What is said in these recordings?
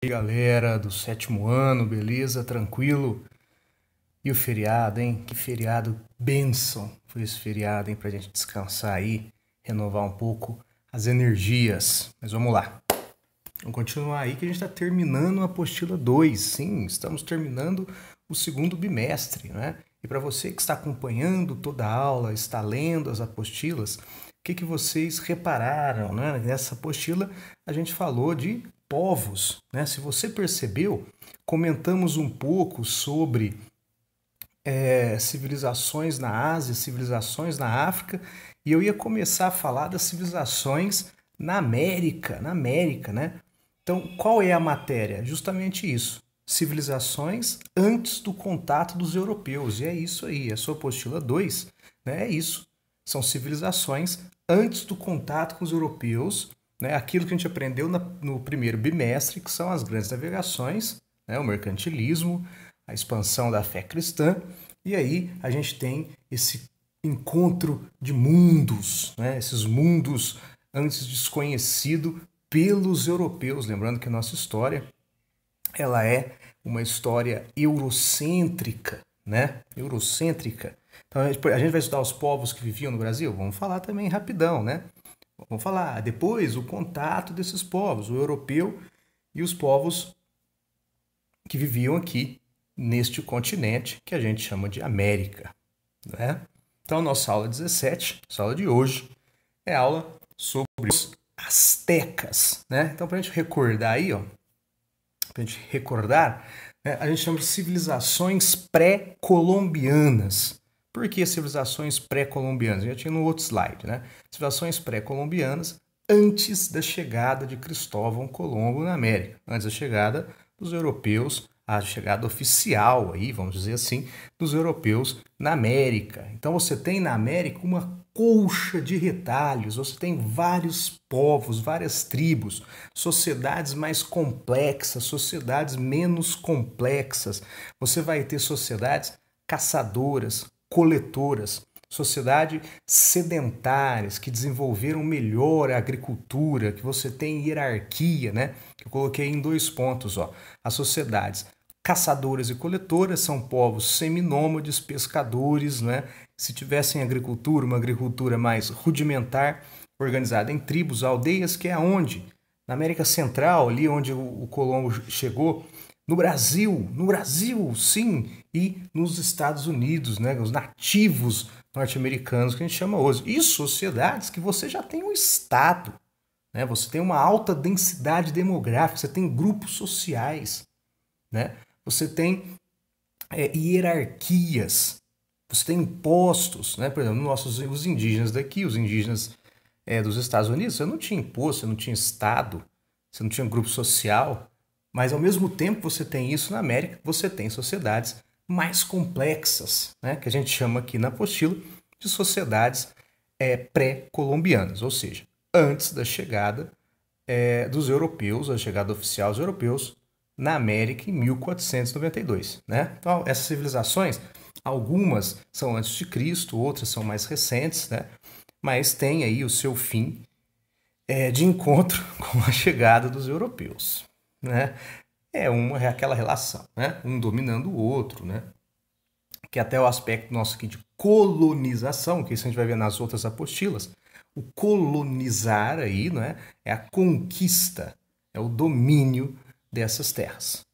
E aí, galera do sétimo ano, beleza? Tranquilo? E o feriado, hein? Que feriado bênção foi esse feriado, hein? Pra gente descansar aí, renovar um pouco as energias. Mas vamos lá. Vamos continuar aí que a gente está terminando a apostila 2. Sim, estamos terminando o segundo bimestre, né? E para você que está acompanhando toda a aula, está lendo as apostilas, o que vocês repararam, né? Nessa apostila a gente falou de povos, né? Se você percebeu, comentamos um pouco sobre civilizações na Ásia, civilizações na África, e eu ia começar a falar das civilizações na América, né? Então, qual é a matéria? Justamente isso. Civilizações antes do contato dos europeus. E é isso aí, a sua apostila 2, né? É isso. São civilizações antes do contato com os europeus, né? Aquilo que a gente aprendeu no primeiro bimestre, que são as grandes navegações, né? O mercantilismo, a expansão da fé cristã, e aí a gente tem esse encontro de mundos, né? Esses mundos antes desconhecidos pelos europeus. Lembrando que a nossa história ela é uma história eurocêntrica, né? Eurocêntrica. Então a gente vai estudar os povos que viviam no Brasil? Vamos falar também rapidão, né? Vamos falar depois o contato desses povos, o europeu e os povos que viviam aqui neste continente que a gente chama de América, né? Então, nossa aula 17, nossa aula de hoje, é aula sobre os astecas, né? Então, para a gente recordar aí, ó, para a gente recordar, né, a gente chama de civilizações pré-colombianas. Por que civilizações pré-colombianas? Já tinha no outro slide, né? Civilizações pré-colombianas antes da chegada de Cristóvão Colombo na América, antes da chegada dos europeus, a chegada oficial aí, vamos dizer assim, dos europeus na América. Então você tem na América uma colcha de retalhos, você tem vários povos, várias tribos, sociedades mais complexas, sociedades menos complexas. Você vai ter sociedades caçadoras, coletoras, sociedades sedentárias que desenvolveram melhor a agricultura, que você tem hierarquia, né? Que eu coloquei em 2 pontos, ó. As sociedades caçadoras e coletoras são povos seminômades, pescadores, né? Se tivessem agricultura, uma agricultura mais rudimentar, organizada em tribos, aldeias, que é aonde? Na América Central, ali onde o Colombo chegou, no Brasil, sim, e nos Estados Unidos, né? Os nativos norte-americanos que a gente chama hoje. E sociedades que você já tem um estado, né? Você tem uma alta densidade demográfica, você tem grupos sociais, né? Você tem hierarquias, você tem impostos, né? Por exemplo, os indígenas daqui, os indígenas dos Estados Unidos, você não tinha imposto, você não tinha estado, você não tinha grupo social, mas ao mesmo tempo você tem isso na América, você tem sociedades mais complexas, né? Que a gente chama aqui na apostila de sociedades pré-colombianas, ou seja, antes da chegada dos europeus, a chegada oficial dos europeus na América em 1492, né? Então, essas civilizações, algumas são antes de Cristo, outras são mais recentes, né? Mas tem aí o seu fim de encontro com a chegada dos europeus, né? É aquela relação, né? Um dominando o outro, né? Que até o aspecto nosso aqui de colonização, que isso a gente vai ver nas outras apostilas, o colonizar aí, né? É a conquista, é o domínio dessas terras.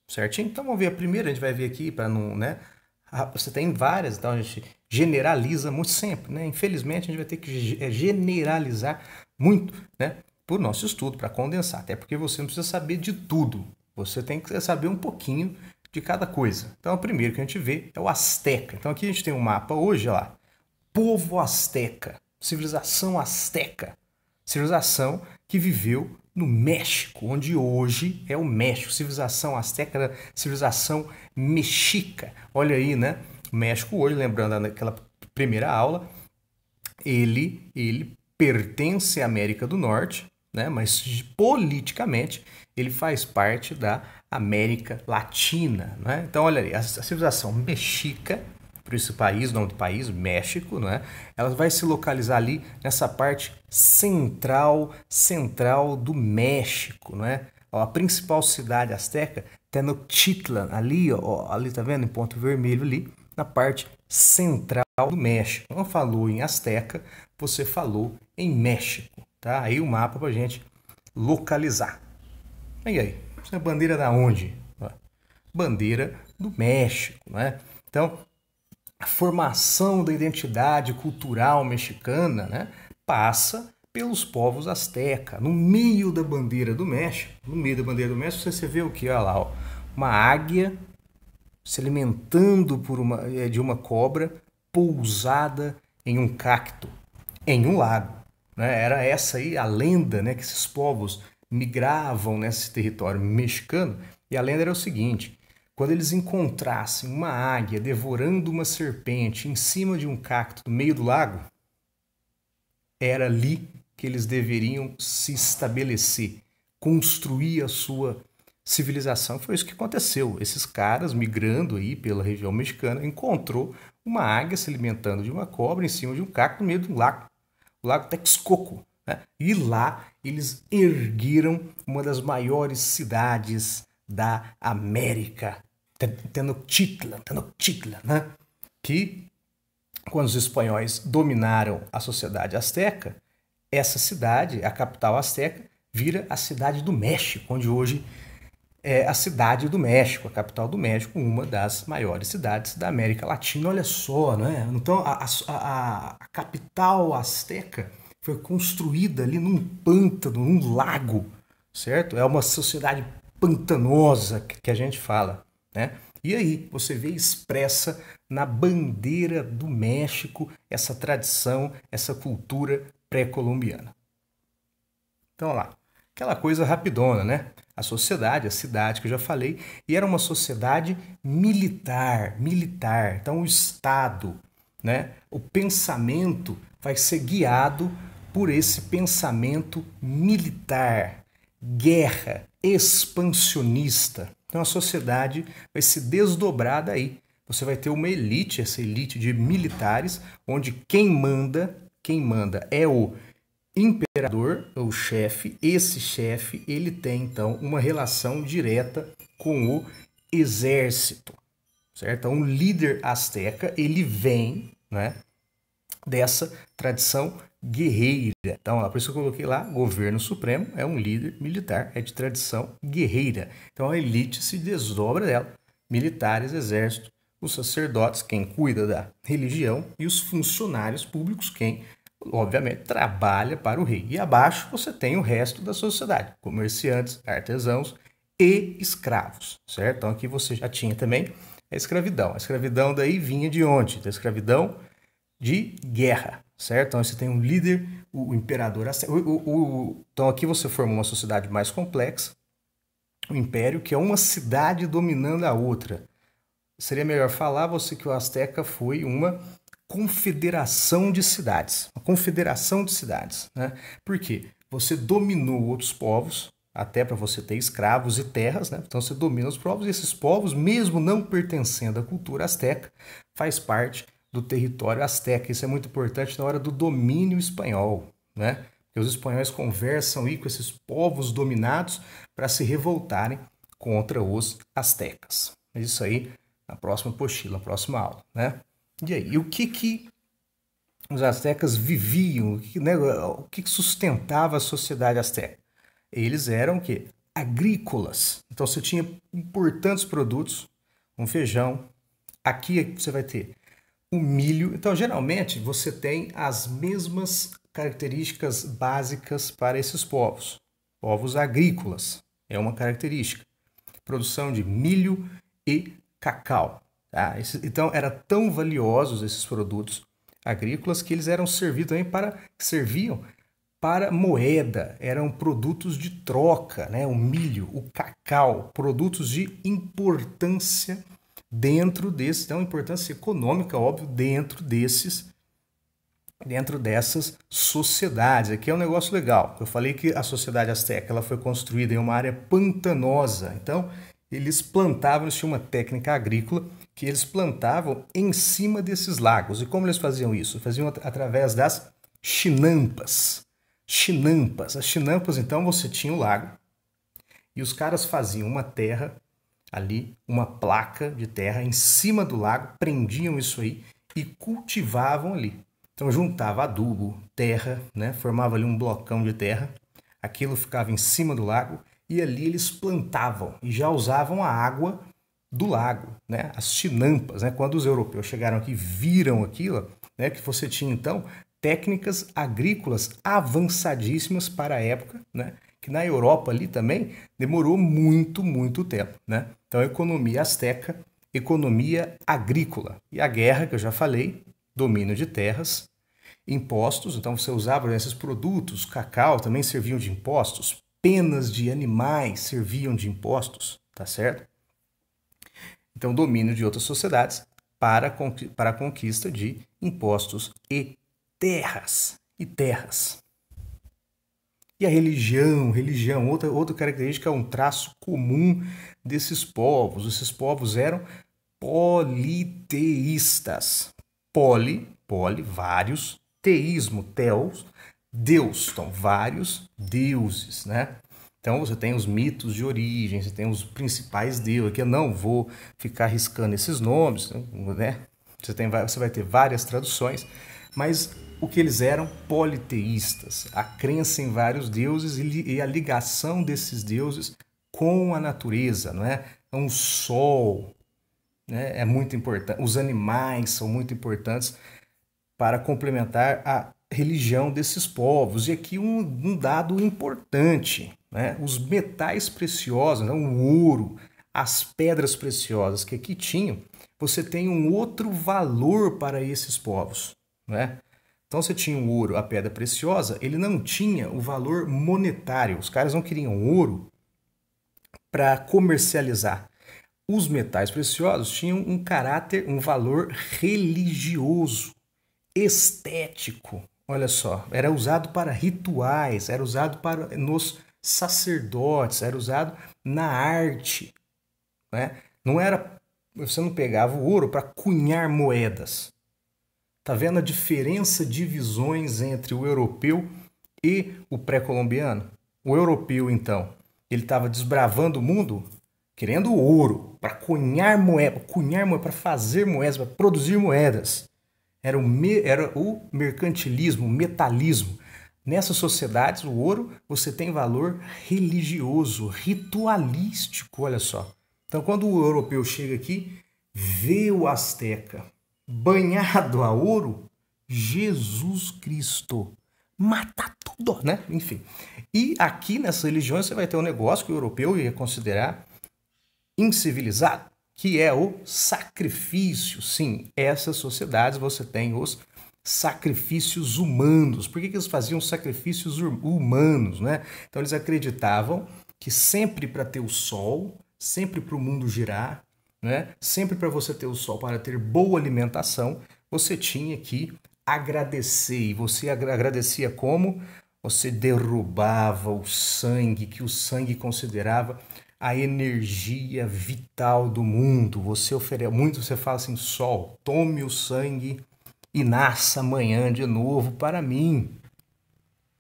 Certinho? Então vamos ver a primeira, a gente vai ver aqui para não, né? Você tem várias, então a gente generaliza muito sempre, né? Infelizmente a gente vai ter que generalizar muito, né? Por nosso estudo, para condensar, até porque você não precisa saber de tudo, você tem que saber um pouquinho de cada coisa. Então o primeiro que a gente vê é o Azteca. Então aqui a gente tem um mapa hoje, olha lá, povo Azteca, civilização Azteca, civilização que viveu no México, onde hoje é o México, civilização azteca, civilização mexica. Olha aí, né? O México hoje, lembrando daquela primeira aula, ele pertence à América do Norte, né? Mas politicamente ele faz parte da América Latina, né? Então olha aí, a civilização mexica, por esse país, o nome do país, México, não é? Ela vai se localizar ali nessa parte central do México, não é? Ó, a principal cidade asteca, Tenochtitlan, ali, ó, ali tá vendo, em ponto vermelho ali, na parte central do México. Não falou em asteca, você falou em México, tá? Aí o mapa pra gente localizar. E aí? Isso é bandeira da onde? Bandeira do México, né? Então, a formação da identidade cultural mexicana, né, passa pelos povos asteca. No meio da bandeira do México, você vê o que? Olha lá, ó, uma águia se alimentando de uma cobra pousada em um cacto, em um lago. Né? Era essa aí a lenda, né, que esses povos migravam nesse território mexicano, e a lenda era o seguinte: quando eles encontrassem uma águia devorando uma serpente em cima de um cacto no meio do lago, era ali que eles deveriam se estabelecer, construir a sua civilização. Foi isso que aconteceu. Esses caras migrando aí pela região mexicana encontrou uma águia se alimentando de uma cobra em cima de um cacto no meio do lago, o Lago Texcoco. Né? E lá eles ergueram uma das maiores cidades da América, Tenochtitlan, né? Que quando os espanhóis dominaram a sociedade asteca, essa cidade, a capital asteca, vira a cidade do México, onde hoje é a cidade do México, a capital do México, uma das maiores cidades da América Latina. Olha só, né? Então a capital asteca foi construída ali num pântano, num lago, certo? É uma sociedade pantanosa que a gente fala, né? E aí você vê expressa na bandeira do México essa tradição, essa cultura pré-colombiana. Então, olha lá, aquela coisa rapidona, né? A sociedade, a cidade que eu já falei, e era uma sociedade militar. Então, o Estado, né? O pensamento vai ser guiado por esse pensamento militar, guerra, expansionista. Então, a sociedade vai se desdobrar daí. Você vai ter uma elite, essa elite de militares, onde quem manda é o imperador, o chefe. Esse chefe, ele tem então uma relação direta com o exército, certo? Então, um líder asteca, ele vem, né, dessa tradição guerreira. Então, por isso eu coloquei lá, governo supremo é um líder militar, é de tradição guerreira. Então, a elite se desdobra dela, militares, exército, os sacerdotes, quem cuida da religião, e os funcionários públicos, quem obviamente trabalha para o rei. E abaixo você tem o resto da sociedade, comerciantes, artesãos e escravos, certo? Então aqui você já tinha também a escravidão. A escravidão daí vinha de onde? Da escravidão de guerra, certo? Então você tem um líder, o imperador. Então aqui você formou uma sociedade mais complexa, o império, que é uma cidade dominando a outra. Seria melhor falar você que o Azteca foi uma confederação de cidades. Uma confederação de cidades. Né? Por quê? Você dominou outros povos, até para você ter escravos e terras. Né? Então você domina os povos, e esses povos, mesmo não pertencendo à cultura asteca, faz parte do território asteca. Isso é muito importante na hora do domínio espanhol. Né? Porque os espanhóis conversam aí com esses povos dominados para se revoltarem contra os astecas. Isso aí na próxima apostila, na próxima aula, né? E aí, o que os astecas viviam? O que sustentava a sociedade asteca? Eles eram o quê? Agrícolas. Então você tinha importantes produtos, um feijão. Aqui você vai ter o milho. Então, geralmente, você tem as mesmas características básicas para esses povos. Povos agrícolas é uma característica. Produção de milho e cacau. Tá? Então, eram tão valiosos esses produtos agrícolas que eles eram servidos também serviam para moeda, eram produtos de troca, né? O milho, o cacau, produtos de importância dentro desses, então importância econômica, óbvio, dentro dessas sociedades. Aqui é um negócio legal. Eu falei que a sociedade asteca ela foi construída em uma área pantanosa, então eles plantavam, eles tinham uma técnica agrícola que eles plantavam em cima desses lagos. E como eles faziam isso? Faziam através das chinampas. As chinampas, então você tinha o lago, E os caras faziam uma terra ali, uma placa de terra em cima do lago, prendiam isso aí e cultivavam ali. Então juntava adubo, terra, né? Formava ali um blocão de terra, aquilo ficava em cima do lago e ali eles plantavam e já usavam a água do lago, né? As tinampas, né? Quando os europeus chegaram aqui, viram aquilo, né? Que você tinha então técnicas agrícolas avançadíssimas para a época, né? Que na Europa ali também demorou muito tempo, né? Então, economia asteca, economia agrícola. E a guerra, que eu já falei, domínio de terras, impostos. Então, você usava esses produtos, cacau também serviam de impostos, penas de animais serviam de impostos, tá certo? Então, domínio de outras sociedades para a conquista de impostos e terras. E a religião, outra característica, é um traço comum desses povos. Esses povos eram politeístas. Vários, teísmo, teos, Deus. Então, vários deuses, né? Então, você tem os mitos de origem, você tem os principais deuses, que eu não vou ficar arriscando esses nomes, né? Você vai ter várias traduções, mas o que eles eram? Politeístas, a crença em vários deuses e a ligação desses deuses com a natureza, não é? Então, o sol, né, é muito importante, os animais são muito importantes para complementar a religião desses povos. E aqui um dado importante, né? Os metais preciosos, né? O ouro, as pedras preciosas que aqui tinham, você tem um outro valor para esses povos, né? Então você tinha o ouro, a pedra preciosa, ele não tinha o valor monetário. Os caras não queriam ouro para comercializar. Os metais preciosos tinham um caráter, um valor religioso, estético. Olha só, era usado para rituais, era usado nos sacerdotes, era usado na arte, né? Não era, você não pegava o ouro para cunhar moedas. Tá vendo a diferença de visões entre o europeu e o pré-colombiano? O europeu, então, ele estava desbravando o mundo querendo ouro para cunhar moeda, para fazer moedas, para produzir moedas. Era o mercantilismo, o metalismo. Nessas sociedades, o ouro, você tem valor religioso, ritualístico, olha só. Então, quando o europeu chega aqui, vê o asteca banhado a ouro, Jesus Cristo mata tudo, né? Enfim. E aqui nessas religiões você vai ter um negócio que o europeu ia considerar incivilizado, que é o sacrifício. Sim, essas sociedades você tem os sacrifícios humanos. Por que eles faziam sacrifícios humanos, né? Então eles acreditavam que sempre para ter o sol, sempre para o mundo girar, né? Sempre para você ter o sol, para ter boa alimentação, você tinha que agradecer. E você agradecia como? Você derrubava o sangue, que o sangue considerava a energia vital do mundo. Você fala assim: sol, tome o sangue e nasça amanhã de novo para mim.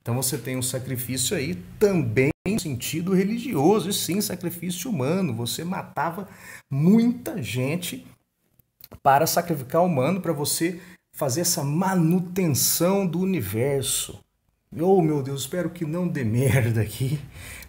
Então você tem um sacrifício aí também em sentido religioso, e sim, sacrifício humano. Você matava muita gente para sacrificar o humano, para você fazer essa manutenção do universo. Oh, meu Deus, espero que não dê merda aqui.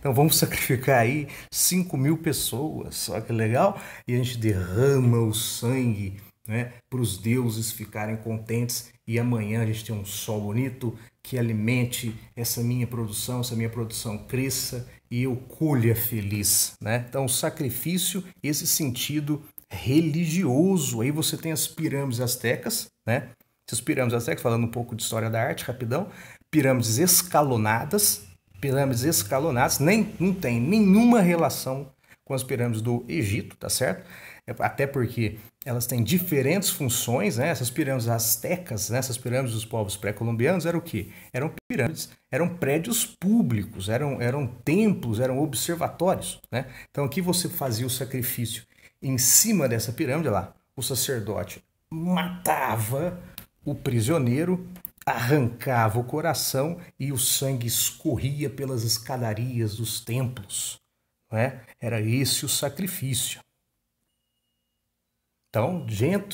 Então vamos sacrificar aí 5.000 pessoas, olha que legal. E a gente derrama o sangue, né, para os deuses ficarem contentes e amanhã a gente tem um sol bonito que alimente essa minha produção cresça e eu colha feliz, né? Então, o sacrifício, esse sentido religioso. Aí você tem as pirâmides astecas, né? Essas pirâmides astecas, falando um pouco de história da arte, rapidão, pirâmides escalonadas, não tem nenhuma relação com as pirâmides do Egito, tá certo? Até porque elas têm diferentes funções, né? Essas pirâmides astecas, né? Essas pirâmides dos povos pré-colombianos eram o quê? Eram pirâmides, eram prédios públicos, eram templos, eram observatórios, né? Então aqui você fazia o sacrifício em cima dessa pirâmide lá, o sacerdote matava o prisioneiro, arrancava o coração e o sangue escorria pelas escadarias dos templos. né? Era esse o sacrifício. Então,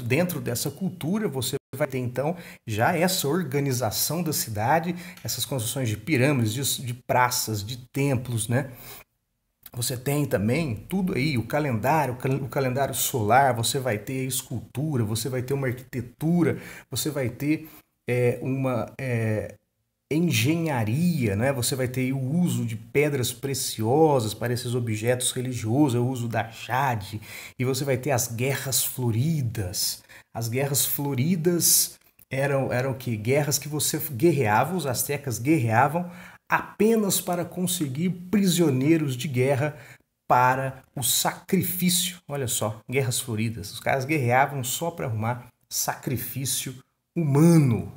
dentro dessa cultura, você vai ter, então, já essa organização da cidade, essas construções de pirâmides, de praças, de templos, né? Você tem também tudo aí, o calendário solar, você vai ter a escultura, você vai ter uma arquitetura, você vai ter uma engenharia, né? Você vai ter o uso de pedras preciosas para esses objetos religiosos, o uso da jade, e você vai ter as guerras floridas. As guerras floridas eram que guerras que você guerreava, os astecas guerreavam apenas para conseguir prisioneiros de guerra para o sacrifício. Olha só, guerras floridas. Os caras guerreavam só para arrumar sacrifício humano.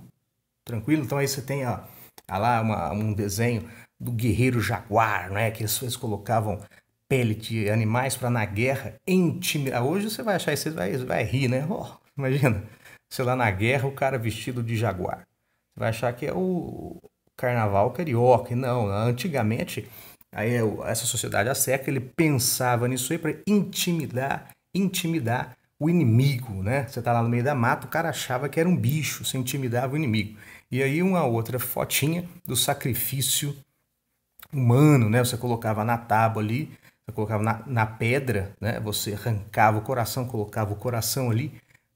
Tranquilo? Então aí você tem lá um desenho do guerreiro jaguar, né? Que eles colocavam pele de animais para na guerra intimidar. Hoje você vai achar isso, você vai rir, né? Oh, imagina, sei lá, na guerra o cara vestido de jaguar. Você vai achar que é o carnaval carioca. E não, antigamente aí essa sociedade asteca, ele pensava nisso aí para intimidar o inimigo, né? Você tá lá no meio da mata, o cara achava que era um bicho, você intimidava o inimigo. E aí uma outra fotinha do sacrifício humano, né? Você colocava na tábua ali, você colocava na pedra, né? Você arrancava o coração, colocava o coração ali,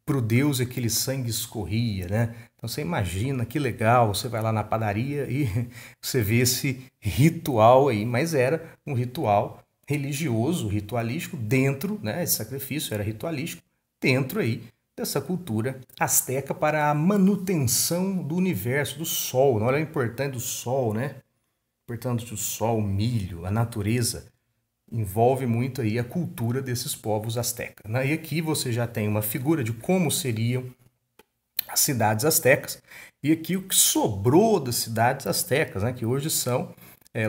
pro Deus aquele sangue escorria, né? Então você imagina que legal, você vai lá na padaria e você vê esse ritual aí, mas era um ritual religioso, ritualístico dentro, né? Esse sacrifício era ritualístico dentro aí dessa cultura asteca para a manutenção do universo, do sol. Olha a importância do sol, né? Portanto, o sol, o milho, a natureza envolve muito aí a cultura desses povos astecas, né? E aqui você já tem uma figura de como seriam as cidades astecas e aqui o que sobrou das cidades astecas, né? Que hoje são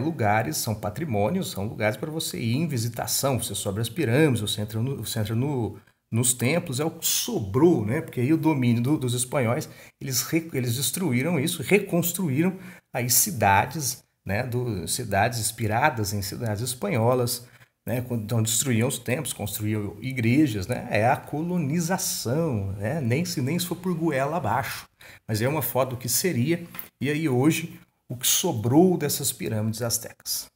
lugares, são patrimônios, são lugares para você ir em visitação. Você sobe as pirâmides, você entra nos templos, é o que sobrou, né? Porque aí o domínio dos espanhóis, eles destruíram isso, reconstruíram aí cidades, né? Cidades inspiradas em cidades espanholas, né? Então destruíam os templos, construíam igrejas, né? É a colonização, né? Nem se for por goela abaixo, mas é uma foto do que seria, e aí hoje o que sobrou dessas pirâmides astecas.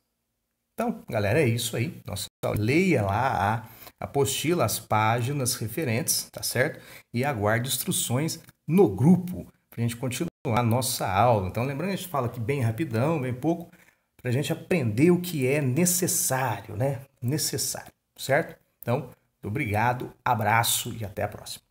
Então, galera, é isso aí. Nossa, leia lá a apostila, as páginas referentes, tá certo? E aguarde instruções no grupo para a gente continuar a nossa aula. Então, lembrando, a gente fala aqui bem rapidão, bem pouco, para a gente aprender o que é necessário, né? Necessário, certo? Então, obrigado, abraço e até a próxima.